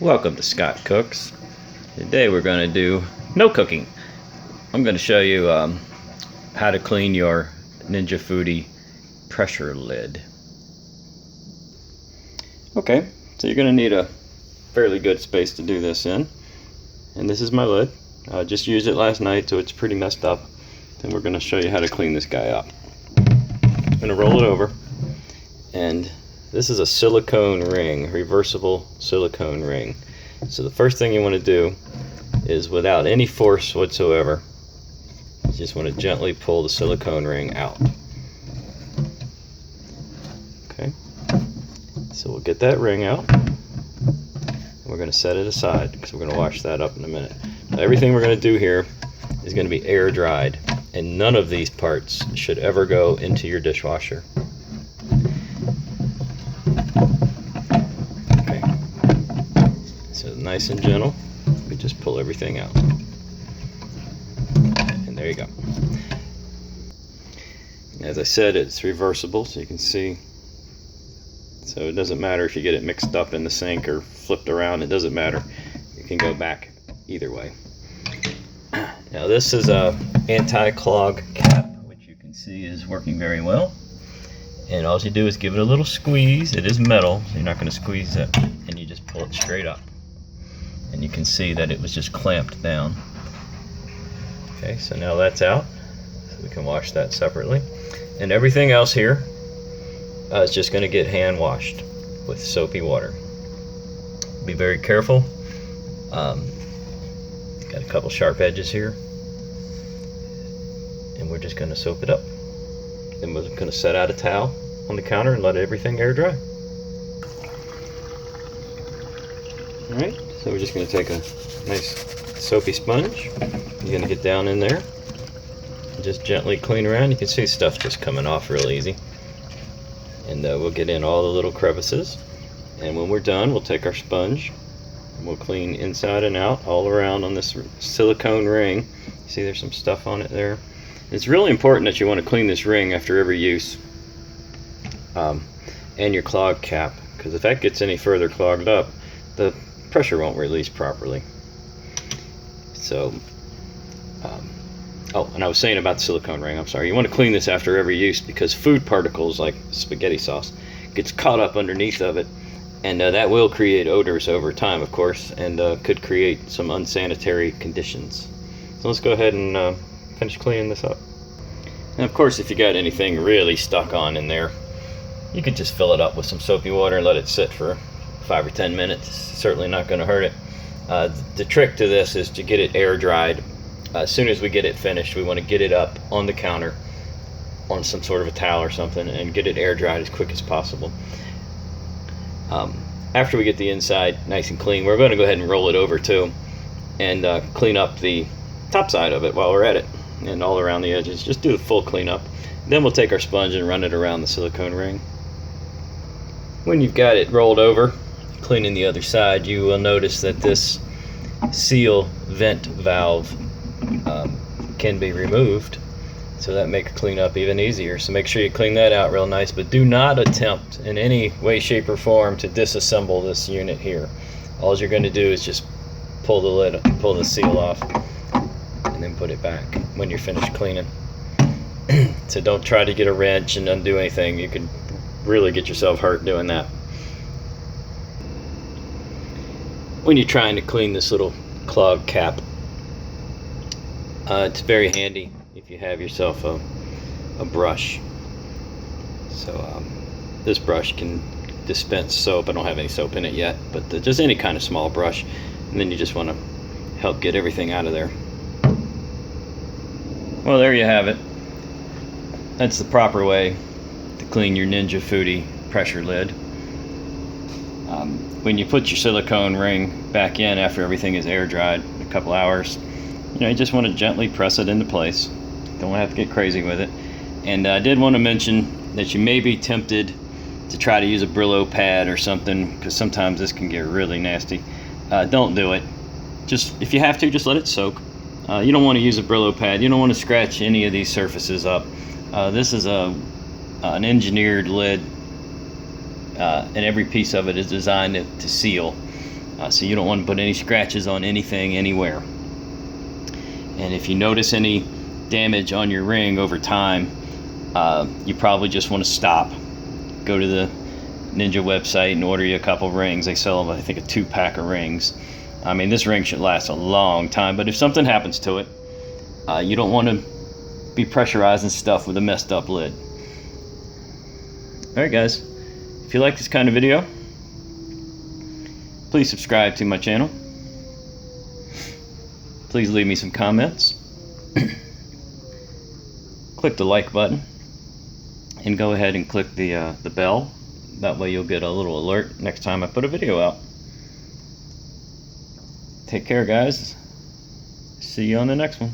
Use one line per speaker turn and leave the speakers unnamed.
Welcome to Scott Cooks. Today we're going to do no cooking. I'm going to show you how to clean your Ninja Foodi pressure lid. Okay, so you're going to need a fairly good space to do this in. And this is my lid. I just used it last night, so it's pretty messed up. Then we're going to show you how to clean this guy up. I'm going to roll it over. And this is a silicone ring, reversible silicone ring. So the first thing you want to do is, without any force whatsoever, you just want to gently pull the silicone ring out. Okay, so we'll get that ring out. We're going to set it aside because we're going to wash that up in a minute. Now, everything we're going to do here is going to be air dried, and none of these parts should ever go into your dishwasher. Okay, so nice and gentle, we just pull everything out. And there you go. As I said, it's reversible, so you can see. So it doesn't matter if you get it mixed up in the sink or flipped around, it doesn't matter. You can go back either way. Now this is a anti-clog cap, which you can see is working very well. And all you do is give it a little squeeze. It is metal, so you're not going to squeeze it. And you just pull it straight up. And you can see that it was just clamped down. Okay, so now that's out. So we can wash that separately. And everything else here is just going to get hand washed with soapy water. Be very careful. Got a couple sharp edges here. And we're just going to soap it up. Then we're going to set out a towel on the counter and let everything air dry. Alright, so we're just going to take a nice soapy sponge. You're going to get down in there and just gently clean around. You can see stuff just coming off real easy. And we'll get in all the little crevices. And when we're done, we'll take our sponge and we'll clean inside and out all around on this silicone ring. See, there's some stuff on it there. It's really important that you want to clean this ring after every use, and your clog cap, because if that gets any further clogged up, the pressure won't release properly. So, oh, and I was saying about the silicone ring, I'm sorry, you want to clean this after every use because food particles like spaghetti sauce gets caught up underneath of it, and that will create odors over time, of course, and could create some unsanitary conditions. So let's go ahead and finish cleaning this up. And of course, if you got anything really stuck on in there, you could just fill it up with some soapy water and let it sit for 5 or 10 minutes. It's certainly not going to hurt it. The trick to this is to get it air dried. As soon as we get it finished, we want to get it up on the counter on some sort of a towel or something and get it air dried as quick as possible. After we get the inside nice and clean, we're going to go ahead and roll it over too and clean up the top side of it while we're at it, and all around the edges. Just do the full cleanup. Then we'll take our sponge and run it around the silicone ring. When you've got it rolled over, cleaning the other side, you will notice that this seal vent valve can be removed, so that makes cleanup even easier. So make sure you clean that out real nice, but do not attempt in any way, shape, or form to disassemble this unit here. All you're going to do is just pull the lid, pull the seal off, and then put it back when you're finished cleaning. So don't try to get a wrench and undo anything. You could really get yourself hurt doing that. When you're trying to clean this little clog cap, it's very handy if you have yourself a brush. So this brush can dispense soap. I don't have any soap in it yet, but just any kind of small brush, and then you just want to help get everything out of there. Well, there you have it. That's the proper way to clean your Ninja Foodi pressure lid. When you put your silicone ring back in after everything is air dried in a couple hours, you just want to gently press it into place. Don't have to get crazy with it. And I did want to mention that you may be tempted to try to use a Brillo pad or something, because sometimes this can get really nasty. Don't do it. Just, if you have to, just let it soak. You don't want to use a Brillo pad. You don't want to scratch any of these surfaces up. This is an engineered lid, and every piece of it is designed to seal. So you don't want to put any scratches on anything anywhere. And if you notice any damage on your ring over time, you probably just want to stop. Go to the Ninja website and order you a couple rings. They sell, I think, a 2-pack of rings. I mean, this ring should last a long time, but if something happens to it, you don't want to be pressurizing stuff with a messed up lid. Alright guys, if you like this kind of video, please subscribe to my channel. Please leave me some comments. Click the like button and go ahead and click the bell. That way you'll get a little alert next time I put a video out. Take care guys. See you on the next one.